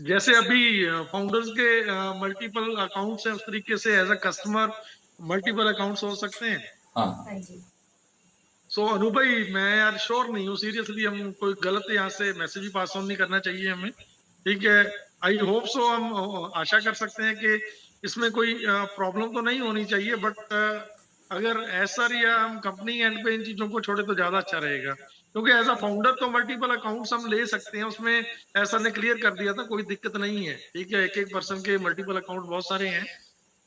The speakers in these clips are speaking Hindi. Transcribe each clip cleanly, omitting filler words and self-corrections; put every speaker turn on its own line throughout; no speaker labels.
जैसे अभी फाउंडर्स के मल्टीपल अकाउंट्स हैं, उस तरीके से as a customer multiple accounts हो सकते हैं।
हाँ
सो अनु भाई, मैं यार श्योर नहीं हूँ सीरियसली, हम कोई गलत यहाँ से मैसेज भी पास ऑन नहीं करना चाहिए हमें, ठीक है। आई होप सो, हम आशा कर सकते हैं कि इसमें कोई प्रॉब्लम तो नहीं होनी चाहिए, बट अगर ऐसा या हम कंपनी एंड पे इन चीजों को छोड़े तो ज्यादा अच्छा रहेगा, क्योंकि एज अ फाउंडर तो मल्टीपल अकाउंट्स हम ले सकते हैं, उसमें ऐसा ने क्लियर कर दिया था, कोई दिक्कत नहीं है, ठीक है। एक एक पर्सन के मल्टीपल अकाउंट बहुत सारे हैं,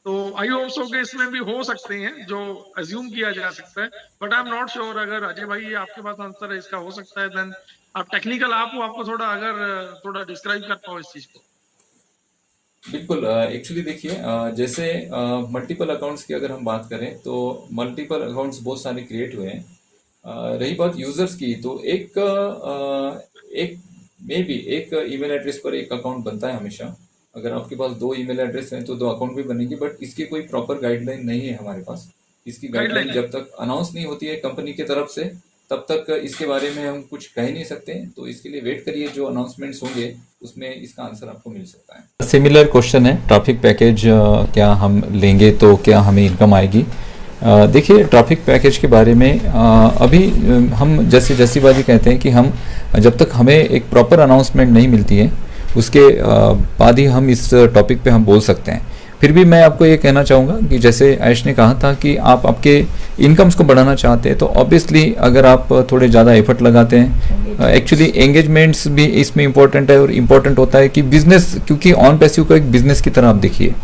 तो आई होप सो के इसमें भी हो सकते हैं जो अज्यूम किया जा सकता है, but I am not sure. अगर अजय भाई आपके पास आंसर है, इसका हो सकता है, देन आप टेक्निकल आप हो, आपको थोड़ा अगर थोड़ा डिस्क्राइब कर पाओ इस चीज को।
बिल्कुल। एक्चुअली देखिए, जैसे मल्टीपल अकाउंट्स की अगर हम बात करें तो मल्टीपल अकाउंट्स बहुत सारे क्रिएट हुए हैं। रही बात यूजर्स की, तो एक मे बी एक ईमेल एड्रेस पर एक अकाउंट बनता है हमेशा। अगर आपके पास दो ईमेल एड्रेस हैं तो दो अकाउंट भी बनेंगे, बट इसकी कोई प्रॉपर गाइडलाइन नहीं है हमारे पास। इसकी गाइडलाइन
गाइडलाइन है।
जब तक अनाउंस नहीं होती है कंपनी की तरफ से, तब तक इसके बारे में हम कुछ कह नहीं सकते। तो इसके लिए वेट करिए, जो अनाउंसमेंट्स होंगे उसमें इसका आंसर आपको मिल सकता है। सिमिलर क्वेश्चन है, ट्रैफिक पैकेज क्या हम लेंगे तो क्या हमें इनकम आएगी? देखिए, ट्रैफिक पैकेज के बारे में अभी हम जैसे जैसीबाजी कहते हैं कि हम जब तक हमें एक प्रॉपर अनाउंसमेंट नहीं मिलती है उसके बाद ही हम इस टॉपिक पे हम बोल सकते हैं। फिर भी मैं आपको ये कहना चाहूँगा कि जैसे आयुष ने कहा था कि आप आपके इनकम्स को बढ़ाना चाहते हैं, तो ऑब्वियसली अगर आप थोड़े ज़्यादा एफर्ट लगाते हैं, एक्चुअली एंगेजमेंट्स भी इसमें इंपॉर्टेंट है। और इम्पॉर्टेंट होता है कि बिजनेस, क्योंकि ऑन पैसिव को एक बिजनेस की तरह आप देखिए।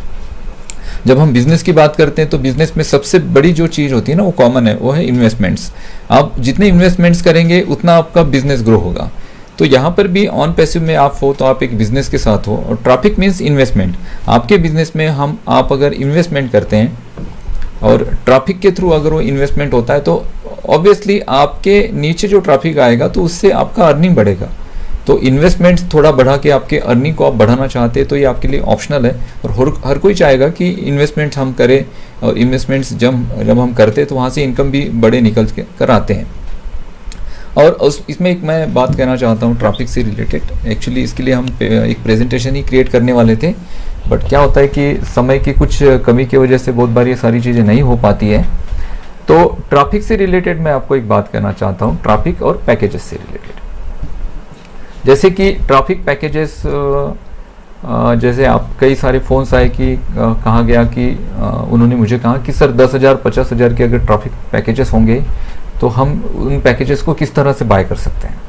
जब हम बिजनेस की बात करते हैं तो बिजनेस में सबसे बड़ी जो चीज़ होती है ना, वो कॉमन है, वो है इन्वेस्टमेंट्स। आप जितने इन्वेस्टमेंट्स करेंगे उतना आपका बिजनेस ग्रो होगा। तो यहाँ पर भी ऑन पैसिव में आप हो तो आप एक बिजनेस के साथ हो, और ट्रैफिक मीन्स इन्वेस्टमेंट। आपके बिजनेस में आप अगर इन्वेस्टमेंट करते हैं और ट्रैफिक के थ्रू अगर वो इन्वेस्टमेंट होता है, तो ऑब्वियसली आपके नीचे जो ट्रैफिक आएगा तो उससे आपका अर्निंग बढ़ेगा। तो इन्वेस्टमेंट थोड़ा बढ़ा के आपके अर्निंग को आप बढ़ाना चाहते हैं तो ये आपके लिए ऑप्शनल है। और हर कोई चाहेगा कि इन्वेस्टमेंट हम करें, और इन्वेस्टमेंट्स जब हम करते हैं तो वहाँ से इनकम भी बड़े निकल कर आते हैं। और इसमें एक मैं बात कहना चाहता हूँ ट्रैफिक से रिलेटेड। एक्चुअली इसके लिए हम एक प्रेजेंटेशन ही क्रिएट करने वाले थे, बट क्या होता है कि समय की कुछ कमी की वजह से बहुत बार ये सारी चीज़ें नहीं हो पाती है। तो ट्रैफिक से रिलेटेड मैं आपको एक बात कहना चाहता हूँ, ट्रैफिक और पैकेजेस से रिलेटेड। जैसे कि ट्रैफिक पैकेजेस, जैसे आप कई सारे फ़ोन्स आए कि कहा गया कि उन्होंने मुझे कहा कि सर 10,000 50,000 के अगर ट्रैफिक पैकेजेस होंगे तो हम उन पैकेजेस को किस तरह से बाय कर सकते हैं।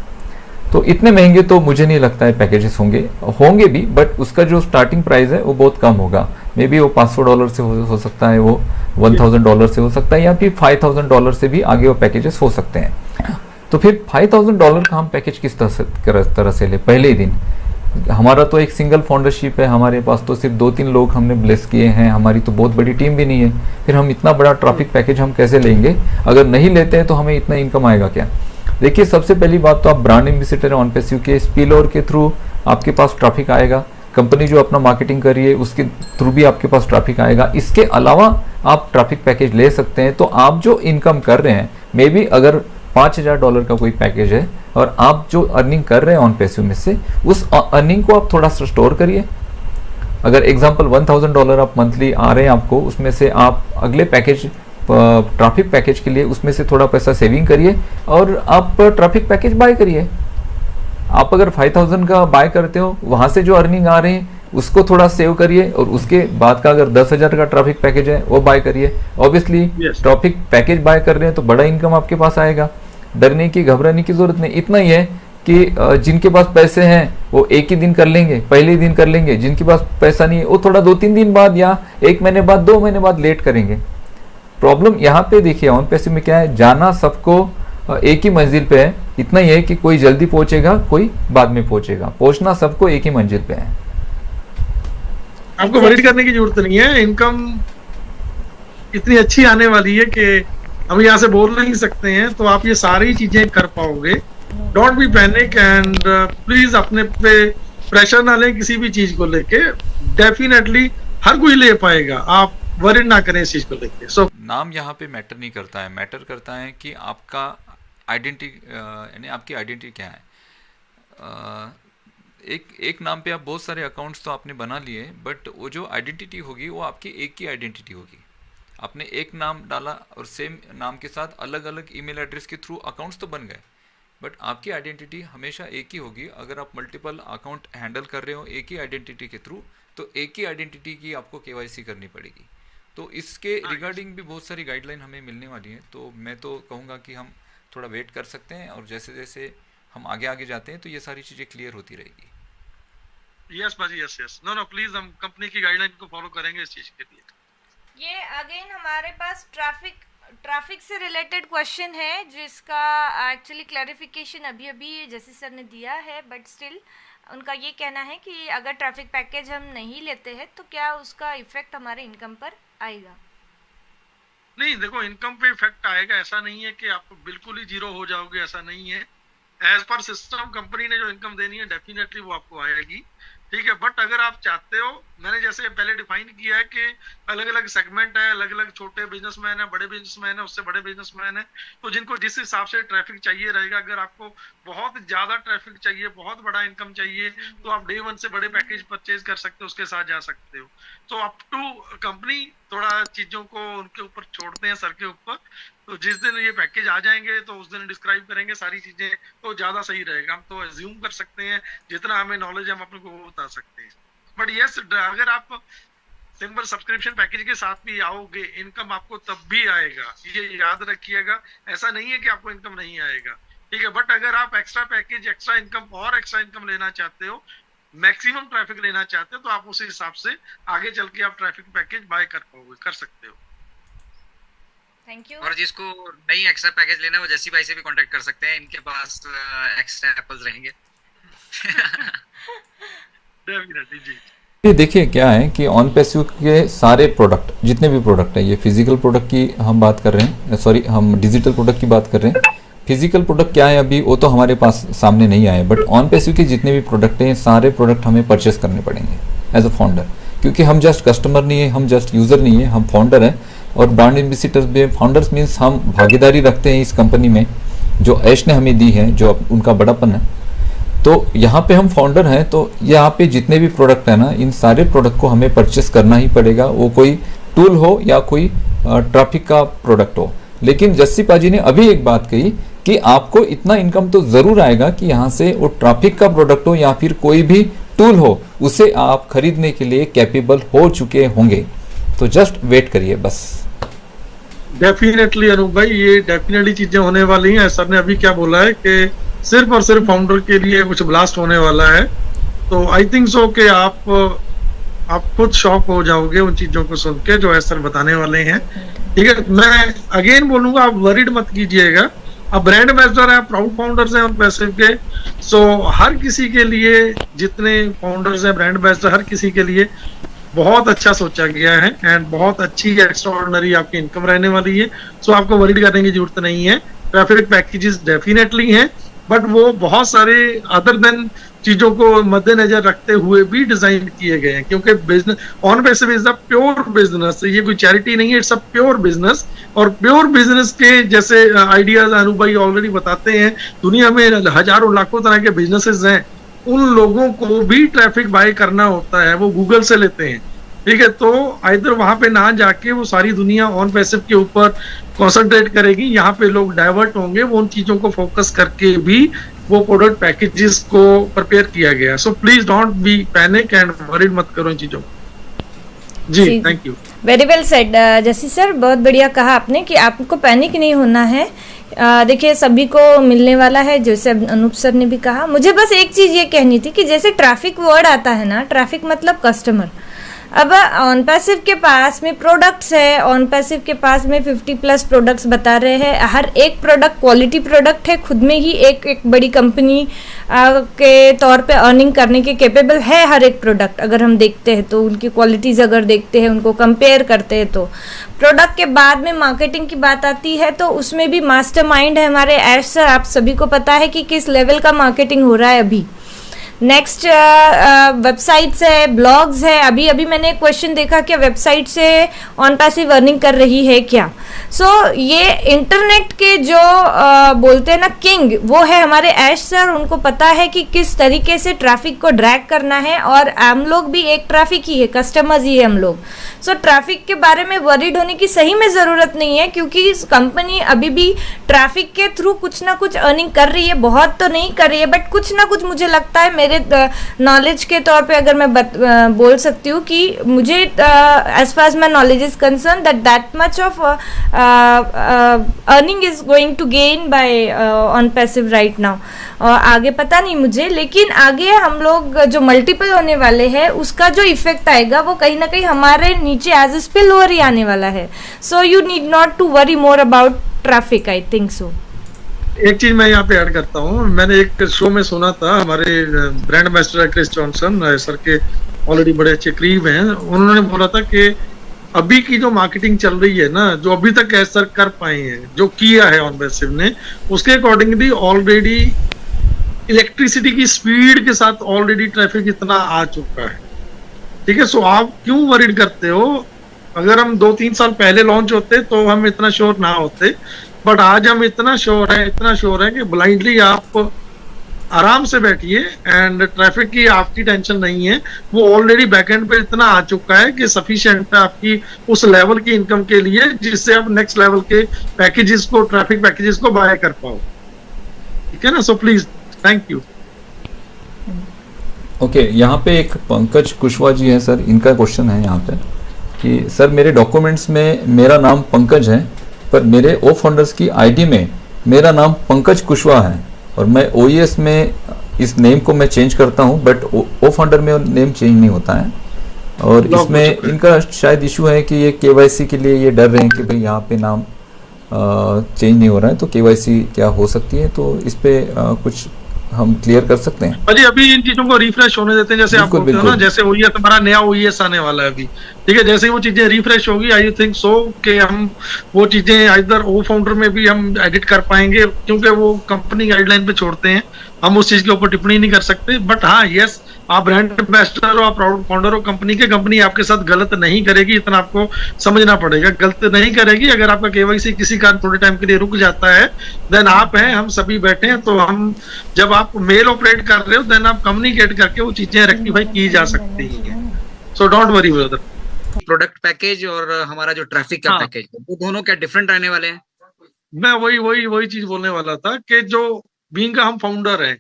तो इतने महंगे तो मुझे नहीं लगता है पैकेजेस होंगे भी, बट उसका जो स्टार्टिंग प्राइस है वो बहुत कम होगा। मे बी वो $500 से हो सकता है, वो $1,000 से हो सकता है, या फिर $5,000 से भी आगे वो पैकेजेस हो सकते हैं। तो फिर $5,000 का हम पैकेज किस तरह से ले? पहले ही दिन हमारा तो एक सिंगल फाउंडरशिप है, हमारे पास तो सिर्फ 2-3 लोग हमने ब्लेस किए हैं, हमारी तो बहुत बड़ी टीम भी नहीं है। फिर हम इतना बड़ा ट्रैफिक पैकेज हम कैसे लेंगे? अगर नहीं लेते हैं तो हमें इतना इनकम आएगा क्या? देखिए, सबसे पहली बात तो आप ब्रांड एम्बेसडर ऑन पैसिव के स्पिलओवर के थ्रू आपके पास ट्रैफिक आएगा। कंपनी जो अपना मार्केटिंग कर रही है उसके थ्रू भी आपके पास ट्रैफिक आएगा। इसके अलावा आप ट्रैफिक पैकेज ले सकते हैं। तो आप जो इनकम कर रहे हैं, मे बी अगर $5,000 का कोई पैकेज है और आप जो अर्निंग कर रहे हैं ऑन पैसिव में से, उस अर्निंग को आप थोड़ा सा स्टोर करिए। अगर एग्जांपल $1,000 आप मंथली आ रहे हैं आपको, उसमें से आप अगले पैकेज ट्रैफिक पैकेज के लिए उसमें से थोड़ा पैसा सेविंग करिए और आप ट्रैफिक पैकेज बाय करिए। आप अगर 5,000 का बाय करते हो, वहां से जो अर्निंग आ रही है उसको थोड़ा सेव करिए, और उसके बाद का अगर 10,000 का ट्रैफिक पैकेज है वो बाय करिए। Obviously
yes.
Traffic package buy कर रहे हैं तो बड़ा इनकम आपके पास आएगा। डरने की घबराने की जरूरत नहीं। इतना ही है कि जिनके पास पैसे हैं वो एक ही दिन कर लेंगे, पहले ही दिन कर लेंगे। जिनके पास पैसा नहीं है वो थोड़ा 2-3 दिन बाद या 1 महीने बाद, 2 महीने बाद लेट करेंगे। प्रॉब्लम यहाँ पे देखिए ऑन पैसिव में क्या है, जाना सबको एक ही मंजिल पे है। इतना ही है कि कोई जल्दी पहुंचेगा, कोई बाद में पहुंचेगा, पहुंचना सबको एक ही मंजिल पे है।
आपको वरीड करने की जरूरत नहीं है, इनकम इतनी अच्छी आने वाली है कि हम यहाँ से बोल नहीं सकते हैं, तो आप ये सारी चीजें कर पाओगे। Don't be panic, and please अपने पे प्रेशर ना लें किसी भी चीज को लेके। डेफिनेटली हर कोई ले पाएगा, आप वरीड ना करें इस चीज को लेके। सो
नाम यहाँ पे मैटर नहीं करता है, मैटर करता है कि आपका आइडेंटिटी, यानी आपकी आइडेंटिटी क्या है। एक नाम पे आप बहुत सारे अकाउंट्स तो आपने बना लिए, बट वो जो आइडेंटिटी होगी वो आपकी एक ही आइडेंटिटी होगी। आपने एक नाम डाला और सेम नाम के साथ अलग अलग ईमेल एड्रेस के थ्रू अकाउंट्स तो बन गए, बट आपकी आइडेंटिटी हमेशा एक ही होगी। अगर आप मल्टीपल अकाउंट हैंडल कर रहे हो एक ही आइडेंटिटी के थ्रू, तो एक ही आइडेंटिटी की आपको केवाईसी करनी पड़ेगी। तो इसके रिगार्डिंग भी बहुत सारी गाइडलाइन हमें मिलने वाली है। तो मैं तो कहूँगा कि हम थोड़ा वेट कर सकते हैं, और जैसे जैसे हम आगे आगे जाते हैं तो ये सारी चीज़ें क्लियर होती रहेगी।
यस बाजी, yes yes, no no please, हम कंपनी की गाइडलाइन को फॉलो करेंगे इस चीज के लिए।
ये अगेन हमारे पास ट्रैफिक से रिलेटेड क्वेश्चन है, जिसका एक्चुअली क्लैरिफिकेशन अभी अभी जैसे सर ने दिया है, बट स्टिल उनका ये कहना है कि अगर ट्रैफिक पैकेज हम नहीं लेते हैं तो क्या उसका इफेक्ट हमारे इनकम पर आएगा?
नहीं, देखो इनकम पे इफेक्ट आएगा, ऐसा नहीं है कि आप बिल्कुल ही जीरो हो जाओगे, ऐसा नहीं है। एज पर सिस्टम कंपनी ने जो इनकम देनी है डेफिनेटली वो आपको आएगी, ठीक है। बट अगर आप चाहते हो, मैंने जैसे पहले डिफाइन किया है कि अलग अलग सेगमेंट है, अलग अलग छोटे बिजनेसमैन है, बड़े बिजनेसमैन है, उससे बड़े बिजनेसमैन है, तो जिनको जिस हिसाब से ट्रैफिक चाहिए रहेगा। अगर आपको बहुत ज्यादा ट्रैफिक चाहिए, बहुत बड़ा इनकम चाहिए, तो आप डे 1 से बड़े पैकेज परचेज कर सकते हो, उसके साथ जा सकते हो। तो अप टू कंपनी, थोड़ा चीजों को उनके ऊपर छोड़ते हैं, सर के ऊपर। तो जिस दिन ये पैकेज आ जाएंगे तो उस दिन डिस्क्राइब करेंगे सारी चीजें, तो ज्यादा सही रहेगा। हम तो एज्यूम कर सकते हैं, जितना हमें नॉलेज हम अपने को बता सकते हैं। बट यस, अगर आप सिंपल सब्सक्रिप्शन पैकेज के साथ भी आओगे, इनकम आपको तब भी आएगा, ये याद रखिएगा। ऐसा नहीं है कि आपको इनकम नहीं आएगा, ठीक है। बट अगर आप एक्स्ट्रा पैकेज, एक्स्ट्रा इनकम और एक्स्ट्रा इनकम लेना चाहते हो, मैक्सिमम ट्रैफिक लेना चाहते हो, तो आप उसी हिसाब से आगे चल के आप ट्रैफिक पैकेज बाय कर पाओगे, कर सकते हो।
Thank you.
और जिसको नहीं एक्स्ट्रा पैकेज लेना है वो जैसी भाई से भी कांटेक्ट कर सकते हैं, इनके पास एक्स्ट्रा एप्पल्स रहेंगे।
डेफिनेटली जी।
ये देखिए क्या है कि ऑन पैसिव के सारे प्रोडक्ट, जितने भी प्रोडक्ट है, ये फिजिकल प्रोडक्ट की हम बात कर रहे हैं, सॉरी हम डिजिटल प्रोडक्ट की बात कर रहे हैं। फिजिकल प्रोडक्ट क्या है अभी वो तो हमारे पास सामने नहीं आए, बट ऑन पैसिव के जितने भी प्रोडक्ट हैं सारे प्रोडक्ट हमें परचेस करने पड़ेंगे एज अ फाउंडर, क्योंकि हम जस्ट कस्टमर नहीं है, हम जस्ट यूज़र नहीं है, हम फाउंडर हैं। और ब्रांड एम्बेसडर्स भी, फाउंडर्स मीन्स हम भागीदारी रखते हैं इस कंपनी में, जो ऐश ने हमें दी है, जो उनका बड़ापन है। तो यहाँ पे हम फाउंडर हैं, तो यहाँ पे जितने भी प्रोडक्ट है ना, इन सारे प्रोडक्ट को हमें परचेस करना ही पड़ेगा, वो कोई टूल हो या कोई ट्रैफिक का प्रोडक्ट हो। लेकिन जस्सी पाजी ने अभी एक बात कही कि आपको इतना इनकम तो ज़रूर आएगा कि यहाँ से वो ट्रैफिक का प्रोडक्ट हो या फिर कोई भी टूल हो, उसे आप खरीदने के लिए कैपेबल हो चुके होंगे। तो जस्ट वेट करिए बस।
डेफिनेटली अनूप भाई, ये डेफिनेटली चीजें होने वाली हैं। सर ने अभी क्या बोला है कि सिर्फ और सिर्फ फाउंडर के लिए कुछ ब्लास्ट होने वाला है। तो आई थिंक सो कि आप खुद शॉक हो जाओगे उन चीजों को सुन के जो सर बताने वाले हैं, ठीक है। मैं अगेन बोलूंगा, आप वरीड मत कीजिएगा। आप ब्रांड एम्बेसडर हैं, प्राउड फाउंडर्स हैं ऑन पैसिव के। सो हर किसी के लिए, जितने फाउंडर्स हैं, ब्रांड एम्बेसडर, हर किसी के लिए बहुत अच्छा सोचा गया है एंड बहुत अच्छी एक्स्ट्राऑर्डिनरी आपकी इनकम रहने वाली है। सो आपको वरीड करने की जरूरत नहीं है। ट्रैफिक पैकेजेस डेफिनेटली हैं, बट वो बहुत सारे अदर देन चीजों को मद्देनजर रखते हुए भी डिजाइन किए गए हैं, क्योंकि business on passive is a pure business. ये कोई चैरिटी नहीं है, इट्स अ प्योर बिजनेस। और प्योर बिजनेस के जैसे आइडियाज अनूप भाई ऑलरेडी बताते हैं, दुनिया में हजारों लाखों तरह के बिजनेसेस हैं। उन लोगों को भी ट्रैफिक बाय करना होता है, वो गूगल से लेते हैं, ठीक है। तो इधर वहां पे ना जाके वो सारी दुनिया ऑन पैसिव के ऊपर कंसंट्रेट करेगी, यहाँ पे लोग डाइवर्ट होंगे। वो उन चीजों को फोकस करके भी वो प्रोडक्ट पैकेजेस को प्रिपेयर किया गया। So please don't be panic and worried मत करो इन चीजों को। जी thank you,
very well said Jassi sir, बहुत बढ़िया कहा आपने कि आपको पैनिक नहीं होना है। देखिए सभी को मिलने वाला है, जैसे अनूप सर ने भी कहा। मुझे बस एक चीज़ ये कहनी थी कि जैसे ट्रैफिक वर्ड आता है ना, ट्रैफिक मतलब कस्टमर। अब ऑन पैसिव के पास में प्रोडक्ट्स है, ऑन पैसिव के पास में 50+ प्रोडक्ट्स बता रहे हैं। हर एक प्रोडक्ट क्वालिटी प्रोडक्ट है, खुद में ही एक बड़ी कंपनी के तौर पे अर्निंग करने के कैपेबल है हर एक प्रोडक्ट। अगर हम देखते हैं तो उनकी क्वालिटीज़ अगर देखते हैं, उनको कंपेयर करते हैं, तो प्रोडक्ट के बाद में मार्केटिंग की बात आती है, तो उसमें भी मास्टरमाइंड है हमारे ऐश सर। आप सभी को पता है कि किस लेवल का मार्केटिंग हो रहा है अभी। नेक्स्ट वेबसाइट्स है, ब्लॉग्स है। अभी अभी मैंने एक क्वेश्चन देखा कि वेबसाइट से ऑन पैसिव अर्निंग कर रही है क्या। सो ये इंटरनेट के जो बोलते हैं ना किंग, वो है हमारे ऐश सर। उनको पता है कि किस तरीके से ट्रैफिक को ड्रैग करना है, और हम लोग भी एक ट्रैफिक ही है, कस्टमर्स ही है हम लोग। सो ट्रैफिक के बारे में वरीड होने की सही में ज़रूरत नहीं है, क्योंकि कंपनी अभी भी ट्रैफिक के थ्रू कुछ ना कुछ अर्निंग कर रही है। बहुत तो नहीं कर रही है, बट कुछ ना कुछ मुझे लगता है, मेरे नॉलेज के तौर पे अगर मैं बोल सकती हूँ कि मुझे as far as my knowledge is concern that much of earning is going to gain by on passive right now. आगे पता नहीं मुझे, लेकिन आगे हम लोग जो मल्टीपल होने वाले हैं उसका जो इफेक्ट आएगा वो कहीं ना कहीं हमारे नीचे एज ए स्पिल ओवर ही आने वाला है। So you need not to worry more about traffic, I think so.
एक चीज मैं यहाँ पे ऐड करता हूँ, मैंने एक शो में सुना था, हमारे brand ambassador Chris Johnson sir के ऑलरेडी बड़े अच्छे करीब हैं, उन्होंने बोला था कि अभी की जो मार्केटिंग चल रही है ना, जो अभी तक ऐसा कर पाए हैं, जो किया है ऑन पैसिव ने, उसके अकॉर्डिंगली ऑलरेडी इलेक्ट्रिसिटी की स्पीड के साथ ऑलरेडी ट्रैफिक इतना आ चुका है। ठीक है, सो आप क्यों वरीड करते हो? अगर हम 2-3 साल पहले लॉन्च होते तो हम इतना श्योर ना होते, बट आज हम इतना श्योर है कि ब्लाइंडली आप आराम से बैठिए, एंड ट्रैफिक की आपकी टेंशन नहीं है। वो ऑलरेडी बैकएंड पे इतना आ चुका है कि सफिशिएंट है आपकी उस लेवल की इनकम के लिए, जिससे आप नेक्स्ट लेवल के पैकेजेस को, ट्रैफिक पैकेजेस को बाय कर पाओ। ठीक है ना? So please, thank you.
Okay, यहाँ पे एक पंकज कुशवाहा जी है सर, इनका क्वेश्चन है यहाँ पे कि सर मेरे डॉक्यूमेंट्स में मेरा नाम पंकज है, पर मेरे ओ फाउंडर्स की आईडी में मेरा नाम पंकज कुशवाहा है, और मैं ओईएस में इस नेम को मैं चेंज करता हूँ, बट ओ फाउंडर में नेम चेंज नहीं होता है। और इसमें इनका शायद इशू है कि ये केवाईसी के लिए ये डर रहे हैं कि भाई यहाँ पे नाम चेंज नहीं हो रहा है, तो केवाईसी क्या हो सकती है, तो इस पे कुछ हम क्लियर कर सकते हैं?
अजी अभी इन चीजों को रिफ्रेश होने देते हैं, जैसे आप बोलते हो ना, जैसे ओईएस हमारा नया ओईएस आने वाला है अभी। ठीक है, जैसे ही वो चीजें रिफ्रेश होगी, आई थिंक सो कि हम वो चीजें इधर ओ फाउंडर में भी हम एडिट कर पाएंगे, क्योंकि वो कंपनी गाइडलाइन पे छोड़ते हैं, हम उस चीज के ऊपर टिप्पणी नहीं कर सकते। बट हाँ, यस, आप ब्रांड एम्बेसडर हो, आप प्राउड फाउंडर हो कंपनी के, कंपनी आपके साथ गलत नहीं करेगी, इतना आपको समझना पड़ेगा। गलत नहीं करेगी। अगर आपका केवाईसी किसी कारण थोड़े टाइम के लिए रुक जाता है, देन आप हैं, हम सभी बैठे हैं, तो हम जब आप मेल ऑपरेट कर रहे हो, देन आप कम्युनिकेट करके वो चीजें रेक्टिफाई की जा सकती हैं। So don't worry brother.
Product package और हमारा जो ट्रैफिक का पैकेज, वो दोनों क्या डिफरेंट रहने वाले हैं?
मैं वही चीज बोलने वाला था कि जो बीइंग का हम फाउंडर हैं,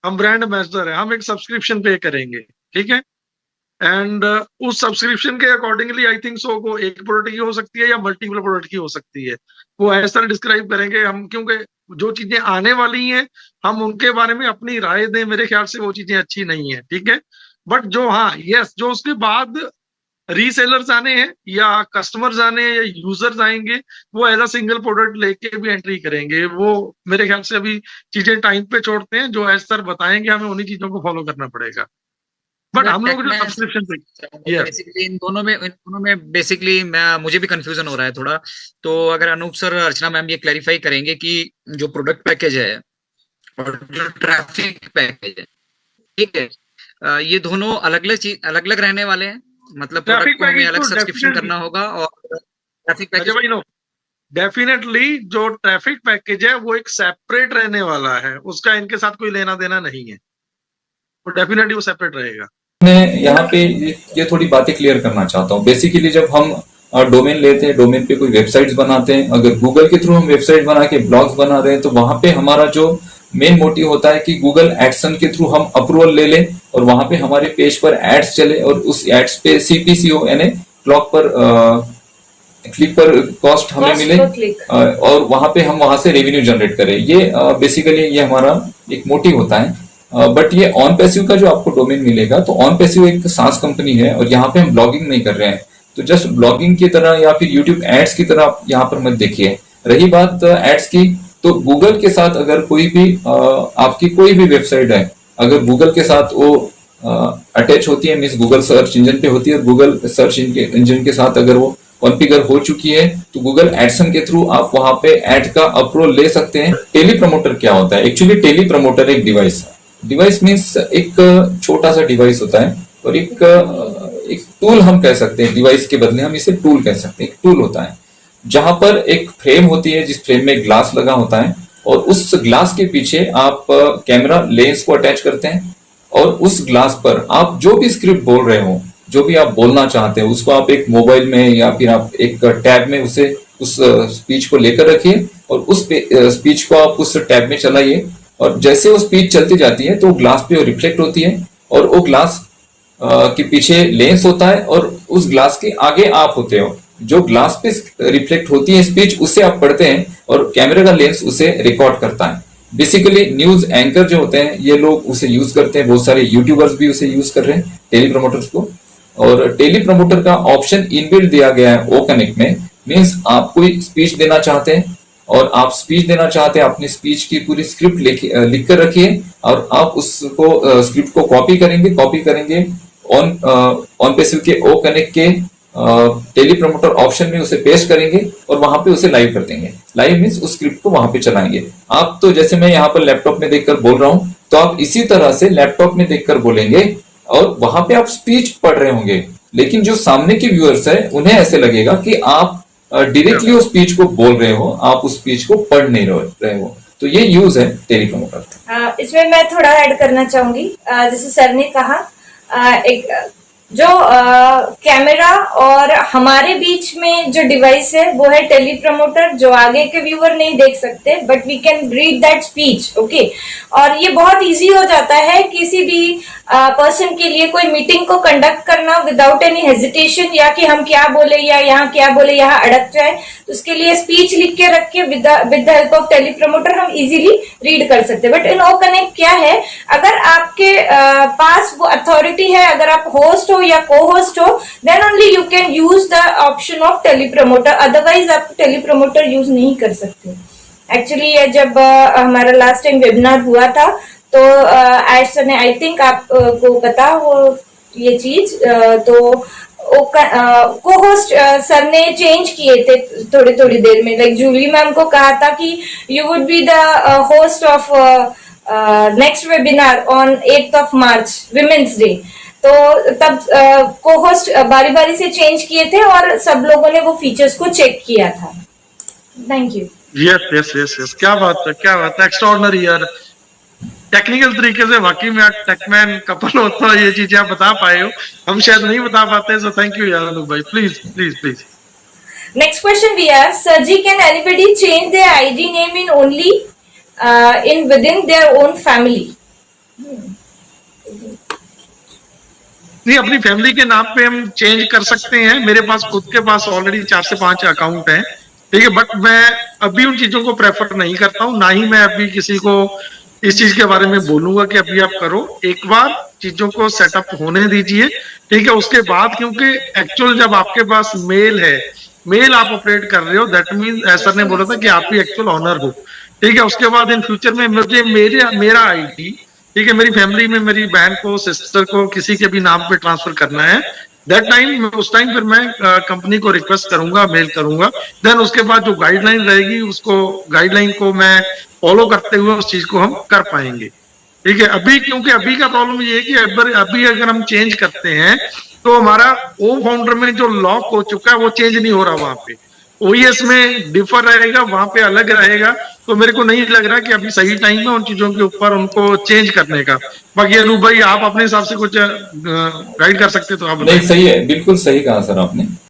हम ब्रांड एम्बेसडर हैं, हम एक सब्सक्रिप्शन पे करेंगे। ठीक है, एंड उस सब्सक्रिप्शन के अकॉर्डिंगली आई थिंक सो को एक प्रोडक्ट की हो सकती है या मल्टीपल प्रोडक्ट की हो सकती है, वो ऐसा डिस्क्राइब करेंगे हम, क्योंकि जो चीजें आने वाली हैं हम उनके बारे में अपनी राय दें, मेरे ख्याल से वो चीजें अच्छी नहीं है। ठीक है, बट जो हाँ यस, जो उसके बाद रीसेलर्स आने हैं या कस्टमर्स आने हैं या यूजर्स आएंगे, वो एज अ सिंगल प्रोडक्ट लेके भी एंट्री करेंगे। वो मेरे ख्याल से अभी चीजें टाइम पे छोड़ते हैं, जो एज सर बताएंगे हमें उन्हीं चीजों को फॉलो करना पड़ेगा। बट हम लोग जो सब्सक्रिप्शन पे
बेसिकली इन दोनों में बेसिकली मुझे भी कंफ्यूजन हो रहा है थोड़ा। तो अगर अनूप सर, अर्चना मैम ये क्लैरिफाई करेंगे कि जो प्रोडक्ट पैकेज है और जो ट्रैफिक पैकेज है, ठीक है, ये दोनों अलग अलग रहने वाले हैं, मतलब प्रोडक्ट को हमें अलग सब्सक्रिप्शन करना होगा और ट्रैफिक पैकेज
डेफिनेटली जो ट्रैफिक पैकेज है वो एक सेपरेट रहने वाला है, उसका इनके साथ कोई लेना देना नहीं है, तो डेफिनेटली वो सेपरेट रहेगा।
मैं यहाँ पे ये थोड़ी बातें क्लियर करना चाहता हूँ। बेसिकली जब हम डोमेन लेते हैं, डोमेन पे कोई वेबसाइट्स बनाते हैं, अगर गूगल के थ्रू हम वेबसाइट बना के ब्लॉग्स बना रहे हैं, तो वहां पे हमारा जो मेन मोटिव होता है कि गूगल एडसन के थ्रू हम अप्रूवल ले लें और वहां पे हमारे पेज पर एड्स चले और उस एड्स पे CPCO यानी क्लिक पर कॉस्ट हमें मिले और वहां पे हम वहां से रेवेन्यू जनरेट करें। ये बेसिकली ये हमारा एक मोटिव होता है। बट ये ऑन पैसिव का जो आपको डोमेन मिलेगा, तो ऑन पैसिव एक SaaS कंपनी है और यहाँ पे हम ब्लॉगिंग नहीं कर रहे हैं, तो जस्ट ब्लॉगिंग की तरह या फिर यूट्यूब एड्स की तरह आप यहाँ पर मत देखिए। रही बात एड्स की, तो गूगल के साथ अगर कोई भी आपकी कोई भी वेबसाइट है, अगर गूगल के साथ वो अटैच होती है, मीन्स गूगल सर्च इंजन पे होती है और गूगल सर्च इंजन के साथ अगर वो कॉन्फ़िगर हो चुकी है, तो गूगल एडसन के थ्रू आप वहां पे एड का अप्रूवल ले सकते हैं। टेली प्रमोटर क्या होता है? एक्चुअली टेली प्रमोटर एक डिवाइस है, डिवाइस मीन्स एक छोटा सा डिवाइस होता है, और एक टूल हम कह सकते हैं, डिवाइस के बदले हम इसे टूल कह सकते हैं। एक टूल होता है जहां पर एक फ्रेम होती है, जिस फ्रेम में ग्लास लगा होता है, और उस ग्लास के पीछे आप कैमरा लेंस को अटैच करते हैं, और उस ग्लास पर आप जो भी स्क्रिप्ट बोल रहे हो, जो भी आप बोलना चाहते हो, उसको आप एक मोबाइल में या फिर आप एक टैब में उस स्पीच को लेकर रखिए, और उस स्पीच को आप उस टैब में चलाइए, और जैसे वो स्पीच चलती जाती है तो वो ग्लास पे रिफ्लेक्ट होती है, और वो ग्लास के पीछे लेंस होता है, और उस ग्लास के आगे आप होते हो। जो ग्लास पे रिफ्लेक्ट होती है स्पीच, उससे आप पढ़ते हैं, और कैमरे का लेंस उसे रिकॉर्ड करता है। बेसिकली न्यूज एंकर जो होते हैं ये लोग उसे यूज करते हैं, बहुत सारे यूट्यूबर्स भी उसे यूज कर रहे हैं, टेली प्रमोटर्स को। और टेली प्रमोटर का ऑप्शन इनबिल्ट दिया गया है ओ कनेक्ट में। मीन्स आप कोई स्पीच देना चाहते हैं, और आप स्पीच देना चाहते हैं, अपनी स्पीच की पूरी स्क्रिप्ट लिख कर रखिए, और आप उसको स्क्रिप्ट को कॉपी करेंगे ऑन पेसिव के ओ कनेक्ट के टेली प्रमोटर ऑप्शन में उसे पेस्ट करेंगे, और वहां पे उसे लाइव कर देंगे। लाइव मीन्स उस स्क्रिप्ट को वहां पे चलाएंगे। आप तो जैसे मैं यहाँ पर लैपटॉप में देखकर बोल रहा हूं, तो आप इसी तरह से लैपटॉप में देखकर बोलेंगे, और वहां पे आप स्पीच पढ़ रहे होंगे, लेकिन जो सामने के व्यूअर्स है उन्हें ऐसे लगेगा कि आप डायरेक्टली उस स्पीच को बोल रहे हो, आप उस स्पीच को पढ़ नहीं रहे हो। तो ये यूज है टेली प्रमोटर।
इसमें मैं थोड़ा ऐड करना चाहूंगी। जैसे सर ने कहा, एक जो कैमरा और हमारे बीच में जो डिवाइस है वो है टेली प्रमोटर, जो आगे के व्यूअर नहीं देख सकते, but we can read that speech. Okay, और ये बहुत इजी हो जाता है किसी भी पर्सन के लिए कोई मीटिंग को कंडक्ट करना विदाउट एनी हेजिटेशन, या कि हम क्या बोले या यहाँ क्या बोले यहाँ अड़क जाए, तो उसके लिए स्पीच लिख के रख के with the help of teleprompter हम इजीली रीड कर सकते हैं। बट इन ओ कनेक्ट क्या है, अगर आपके पास वो अथॉरिटी है, अगर आप होस्ट हो या को होस्ट हो, then only you can use the option of teleprompter, otherwise आप टेली प्रमोटर यूज नहीं कर सकते। एक्चुअली जब हमारा लास्ट टाइम वेबिनार हुआ था, तो आज ने आई थिंक आपको पता हो ये चीज, तो को होस्ट सर ने चेंज किए थे थोड़ी देर में। लाइक जूली मैम को कहा था कि you would be the host of next webinar on 8th of March women's day. तो तब को होस्ट बारी बारी से चेंज किए थे, और सब लोगों ने वो फीचर्स को चेक किया था। Thank you.
यस, क्या बात है, एक्स्ट्राऑर्डिनरी यार। टेक्निकल तरीके से वाकई में आप टेकमैन कपल होता है, ये चीजें आप बता पाए हो, हम शायद नहीं बता पाते। सो थैंक यू यार अनूप भाई, please.
Next question we have, Sirji, can anybody change their ID name in only within their own family?
नहीं, अपनी फैमिली के नाम पे हम चेंज कर सकते हैं। मेरे पास खुद के पास ऑलरेडी 4 से 5 अकाउंट हैं, ठीक है, बट मैं अभी उन चीजों को प्रेफर नहीं करता हूँ, ना ही मैं अभी किसी को इस चीज के बारे में बोलूंगा कि अभी आप करो। एक बार चीजों को सेटअप होने दीजिए, ठीक है, उसके बाद, क्योंकि एक्चुअल जब आपके पास मेल आप ऑपरेट कर रहे हो, दैट मीन सर ने बोला था कि आप ही एक्चुअल ऑनर हो, ठीक है। उसके बाद इन फ्यूचर में मुझे मेरा आईडी, ठीक है, मेरी फैमिली में मेरी बहन को, सिस्टर को, किसी के भी नाम पे ट्रांसफर करना है, दैट टाइम, उस टाइम फिर मैं कंपनी को रिक्वेस्ट करूंगा, मेल करूंगा। देन उसके बाद जो गाइडलाइन रहेगी, उसको गाइडलाइन को मैं फॉलो करते हुए उस चीज को हम कर पाएंगे, ठीक है। अभी क्योंकि अभी का प्रॉब्लम ये है कि अभी अगर हम चेंज करते हैं तो हमारा ओ फाउंडर में जो लॉक हो चुका है वो चेंज नहीं हो रहा, वहां पे ओएस में डिफर रहेगा, वहां पे अलग रहेगा। तो मेरे को नहीं लग रहा कि अभी सही टाइम है उन चीजों के ऊपर उनको चेंज करने का। बाकी अनूप भाई आप अपने हिसाब से कुछ गाइड कर सकते तो आप
नहीं, सही है, बिल्कुल सही कहा सर आपने।